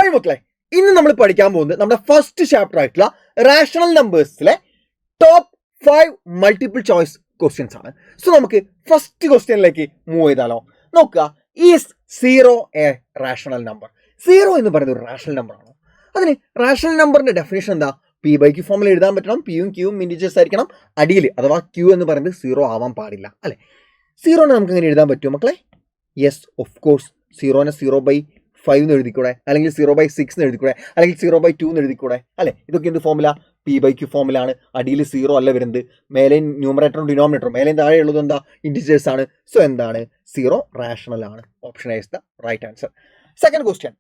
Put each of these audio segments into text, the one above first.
Hi മക്കളെ, ഇന്ന് നമ്മൾ പഠിക്കാൻ പോകുന്നത് നമ്മുടെ ഫസ്റ്റ് ചാപ്റ്റർ ആയിട്ടുള്ള റാഷണൽ നമ്പേഴ്സിലെ ടോപ്പ് 5 മൾട്ടിപ്പിൾ ചോയ്സ് ക്വസ്റ്റ്യൻസ് ആണ്. സോ നമുക്ക് ഫസ്റ്റ് ക്വസ്റ്റ്യനിലേക്ക് മൂവ് ചെയ്താലോ. നോക്കുക, ഈസ് 0 എ റാഷണൽ നമ്പർ? 0 എന്ന് പറയുന്നത് ഒരു റാഷണൽ നമ്പർ ആണോ? അതിന് റാഷണൽ നമ്പറിന്റെ ഡെഫിനേഷൻ എന്താ? പി ബൈ ക്യൂ ഫോമിൽ എഴുതാൻ പറ്റണം. പിയും ക്യൂവും ഇൻഡിജേഴ്സ് ആയിരിക്കണം. അടിയിൽ അഥവാ ക്യൂ എന്ന് പറയുന്നത് 0 ആവാൻ പാടില്ല, അല്ലെ? 0നെ നമുക്ക് എങ്ങനെ എഴുതാൻ പറ്റുമോ മക്കളെ? Yes, of course. 0നെ 0/5 എന്ന് എഴുതിക്കൂടെ, അല്ലെങ്കിൽ 0/6 എന്ന് എഴുതിക്കൂടെ, അല്ലെങ്കിൽ 0/2 എന്ന് എഴുതിക്കൂടെ, അല്ലെ? ഇതൊക്കെ എന്ത് ഫോമില? പി ബൈ ക്യൂ ഫോമിലാണ്. അടിയിൽ 0 അല്ല വരുന്നത്. മേലെ ന്യൂമറേറ്ററും ഡിനോമിനേറ്ററും, മേലെ താഴെയുള്ളത് എന്താ? ഇൻഡിജേഴ്സ് ആണ്. സോ എന്താണ്? 0 റാഷണൽ ആണ്. Option A is the right answer. Second question,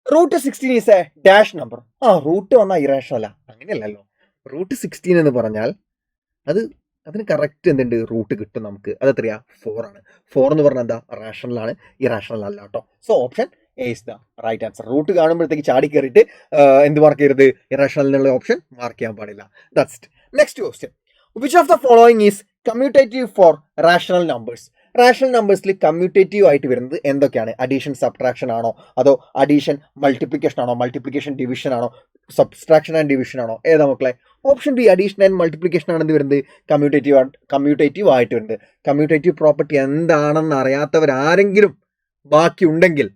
root 16 is a dash number. Root വന്നാൽ ഇറാഷണല? അങ്ങനെയല്ലല്ലോ. റൂട്ട് 16 എന്ന് പറഞ്ഞാൽ അതിന് കറക്റ്റ് എന്തുണ്ട്? റൂട്ട് കിട്ടും നമുക്ക്. അത് എത്രയാ? 4 ആണ്. 4 എന്ന് പറഞ്ഞാൽ എന്താ? റാഷണൽ ആണ്, ഇറാഷണൽ അല്ല കേട്ടോ. So option A is the right answer. Root കാണുമ്പോഴത്തേക്ക് ചാടി കയറിയിട്ട് എന്ത് മാർക്ക് ചെയ്യരുത്? ഇറാഷണൽ എന്നുള്ള ഓപ്ഷൻ മാർക്ക് ചെയ്യാൻ പാടില്ല. That's it. Next question, which of the following is commutative for rational numbers? Rational നമ്പേഴ്സിൽ കമ്മ്യൂട്ടേറ്റീവ് ആയിട്ട് വരുന്നത് എന്തൊക്കെയാണ്? അഡീഷൻ സബ്ട്രാക്ഷൻ ആണോ, അതോ അഡീഷൻ മൾട്ടിപ്ലിക്കേഷൻ ആണോ, മൾട്ടിപ്ലിക്കേഷൻ ഡിവിഷൻ ആണോ, സബ്ട്രാക്ഷൻ ആൻഡ് ഡിവിഷൻ ആണോ? ഏതാ മക്കളെ? Option B, addition and multiplication ആണ് എന്ത് വരുന്നത്? കമ്മ്യൂട്ടേറ്റീവ് ആയിട്ട് വരുന്നത്. കമ്മ്യൂട്ടേറ്റീവ് പ്രോപ്പർട്ടി എന്താണെന്ന് അറിയാത്തവരാരെങ്കിലും ബാക്കിയുണ്ടെങ്കിൽ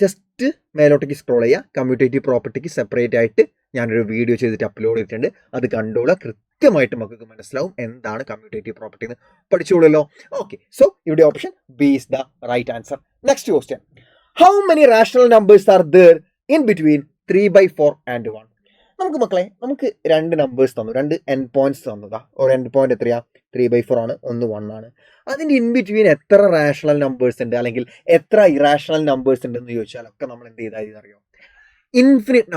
ജസ്റ്റ് മേലോട്ടേക്ക് സ്ക്രോൾ ചെയ്യുക. കമ്മ്യൂട്ടേറ്റീവ് പ്രോപ്പർട്ടിക്ക് സെപ്പറേറ്റ് ആയിട്ട് ഞാനൊരു വീഡിയോ ചെയ്തിട്ട് അപ്ലോഡ് ചെയ്തിട്ടുണ്ട്. അത് കണ്ടോളാം. കൃത്യമായിട്ട് നമുക്ക് മനസ്സിലാവും എന്താണ് കമ്മ്യൂട്ടേറ്റീവ് പ്രോപ്പർട്ടി എന്ന് പഠിച്ചോളൂല്ലോ. ഓക്കെ, സോ ഇവിടെ option B is the right answer. Next question, how many rational numbers are there in between 3/4 and 1? നമുക്ക് മക്കളെ, നമുക്ക് രണ്ട് നമ്പേഴ്സ് തന്നു, രണ്ട് എൻഡ് പോയിന്റ്സ് തന്നതാ. ഒരു എൻഡ് പോയിന്റ് എത്രയാ? 3/4 ആണ്, ഒന്ന് 1 ആണ്. അതിൻ്റെ ഇൻ ബിറ്റ്വീൻ എത്ര റാഷണൽ നമ്പേഴ്സ് ഉണ്ട്, അല്ലെങ്കിൽ എത്ര ഇറാഷണൽ നമ്പേഴ്സ് ഉണ്ടെന്ന് ചോദിച്ചാലൊക്കെ നമ്മൾ എന്ത് ചെയ്താൽ അറിയോ? Infinite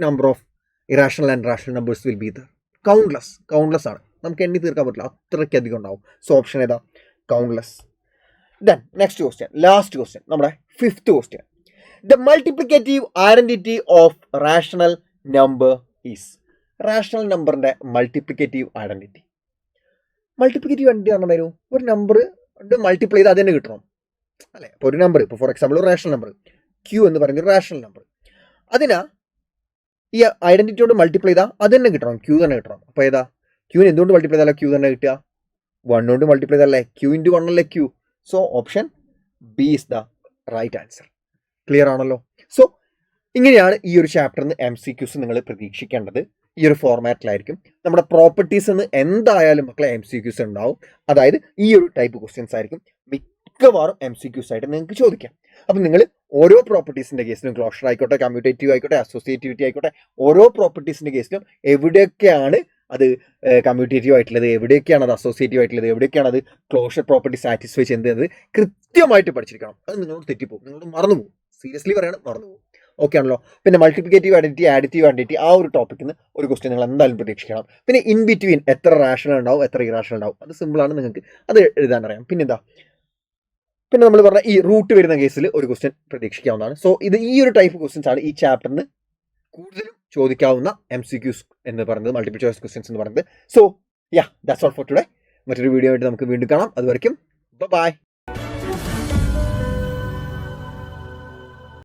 number of irrational and rational numbers will be there. Countless ആണ്. നമുക്ക് എണ്ണി തീർക്കാൻ പറ്റില്ല, അത്രയ്ക്ക് അധികം ഉണ്ടാവും. സോ ഓപ്ഷൻ ഏതാ? Countless. Then next question, last question, നമ്മുടെ fifth question, the multiplicative identity of rational number is? Rational നമ്പറിന്റെ മൾട്ടിപ്ലിക്കേറ്റീവ് ഐഡന്റിറ്റി പറഞ്ഞാൽ ഒരു നമ്പർ മൾട്ടിപ്ലൈ ചെയ്ത് അത് തന്നെ കിട്ടണം, അല്ലെ? ഇപ്പോൾ ഒരു നമ്പർ, ഇപ്പോൾ ഫോർ എക്സാമ്പിൾ ഒരു റാഷണൽ നമ്പർ ക്യൂ എന്ന് പറയുന്നത് ഒരു റാഷണൽ നമ്പർ, അതിനാ ഈ ഐഡന്റിറ്റിയോട് മൾട്ടിപ്ലൈ ചെയ്താൽ അത് തന്നെ കിട്ടണം, ക്യൂ തന്നെ കിട്ടണം. അപ്പോൾ ഏതാ? ക്യൂവിന് എന്തുകൊണ്ട് മൾട്ടിപ്ലൈ ചെയ്താലോ ക്യൂ തന്നെ കിട്ടുക? 1 കൊണ്ട് മൾട്ടിപ്ലൈ ചെയ്തല്ലേ? ക്യൂ ഇൻറ്റു 1 അല്ലേ Q. So option B is the right answer. Clear ആണല്ലോ? സോ ഇങ്ങനെയാണ് ഈ ഒരു ചാപ്റ്ററിന് MCQs നിങ്ങൾ പ്രതീക്ഷിക്കേണ്ടത്. ഈ ഒരു ഫോർമാറ്റിലായിരിക്കും. നമ്മുടെ പ്രോപ്പർട്ടീസ് എന്ന് എന്തായാലും മക്കളെ MCQs ഉണ്ടാവും. അതായത് ഈ ഒരു ടൈപ്പ് ക്വസ്റ്റ്യൻസ് ആയിരിക്കും മിക്കവാറും MCQs ആയിട്ട് നിങ്ങൾക്ക് ചോദിക്കാം. അപ്പം നിങ്ങൾ ഓരോ പ്രോപ്പർട്ടീസിൻ്റെ കേസിലും, ക്ലോഷർ ആയിക്കോട്ടെ, കമ്മ്യൂട്ടേറ്റീവ് ആയിക്കോട്ടെ, അസോസിയേറ്റിവിറ്റി ആയിക്കോട്ടെ, ഓരോ പ്രോപ്പർട്ടീസിൻ്റെ കേസിലും എവിടെയൊക്കെയാണ് അത് കമ്മ്യൂട്ടേറ്റീവ് ആയിട്ടുള്ളത്, എവിടെയൊക്കെയാണ് അത് അസോസിയേറ്റീവ് ആയിട്ടുള്ളത്, എവിടെയൊക്കെയാണ് അത് ക്ലോഷർ പ്രോപ്പർട്ടി സാറ്റിസ്ഫൈ ചെയ്യുന്നത് കൃത്യമായിട്ട് പഠിച്ചിരിക്കണം. അത് നിങ്ങളോട് തെറ്റിപ്പോകും, നിങ്ങളോട് മറന്നുപോകും. സീരിയസ്ലി പറയണം, മറന്നുപോകും. ഓക്കെ ആണല്ലോ? പിന്നെ മൾട്ടിപ്ലിക്കേറ്റീവ് ഐഡന്റിറ്റി, ആഡിറ്റീവ് ഐഡന്റിറ്റി, ആ ഒരു ടോപ്പിക്കിൽ നിന്ന് ഒരു ക്വസ്റ്റ്യൻ നിങ്ങൾ എന്തായാലും പ്രതീക്ഷിക്കണം. പിന്നെ ഇൻ ബിറ്റ്വീൻ എത്ര റാഷണൽ ഉണ്ടാവും, എത്ര ഇറാഷണൽ ഉണ്ടാവും, അത് സിമ്പിളാണ്, നിങ്ങൾക്ക് അത് എഴുതാൻ അറിയാം. പിന്നെന്താ, പിന്നെ നമ്മൾ പറഞ്ഞ ഈ റൂട്ട് വരുന്ന കേസിൽ ഒരു ക്വസ്റ്റ്യൻ പ്രതീക്ഷിക്കാവുന്നതാണ്. സോ ഈ ഒരു ടൈപ്പ് ക്വസ്റ്റ്യൻസ് ആണ് ഈ ചാപ്റ്ററിന് കൂടുതലും ചോദിക്കാവുന്ന MCQs എന്ന് പറയുന്നത്, മൾട്ടിപ്പിൾ ചോയ്സ് ക്വസ്റ്റ്യൻസ് എന്ന് പറയുന്നത്. So that's all for today. മറ്റൊരു വീഡിയോ ആയിട്ട് നമുക്ക് വീണ്ടും കാണാം. അതുവരെയ്ക്കും ബൈ.